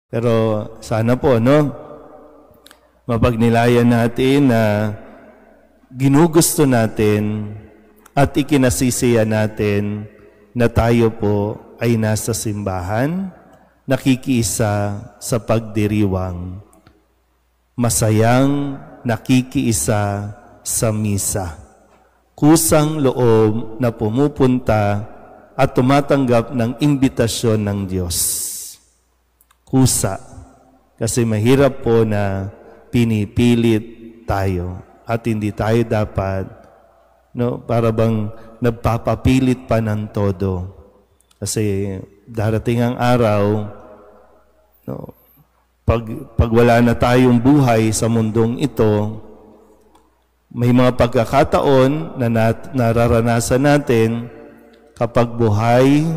Pero sana po, no? Mapagnilayan natin na ginugusto natin at ikinasisiya natin na tayo po ay nasa simbahan, nakikiisa sa pagdiriwang, masayang nakikiisa sa misa, kusang loob na pumupunta at tumatanggap ng imbitasyon ng Diyos. Kusa, kasi mahirap po na pinipilit tayo at hindi tayo dapat, no, para bang nagpapapilit pa ng todo. Kasi darating ang araw, no, pag wala na tayong buhay sa mundong ito, may mga pagkakataon na nararanasan natin kapag buhay,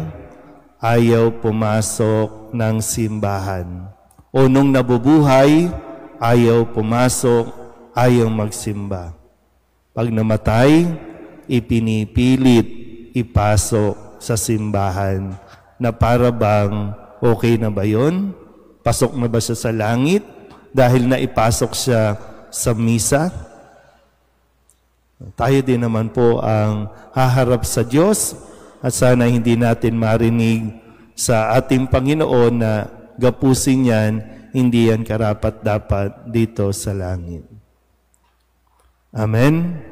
ayaw pumasok ng simbahan. O nung nabubuhay, ayaw pumasok, ayaw magsimba. Pag namatay, ipinipilit ipasok sa simbahan na para bang okay na ba yun? Pasok na ba siya sa langit dahil naipasok siya sa misa? Tayo din naman po ang haharap sa Diyos at sana hindi natin marinig sa ating Panginoon na gapusin yan, hindi yan karapat-dapat dito sa langit. Amen.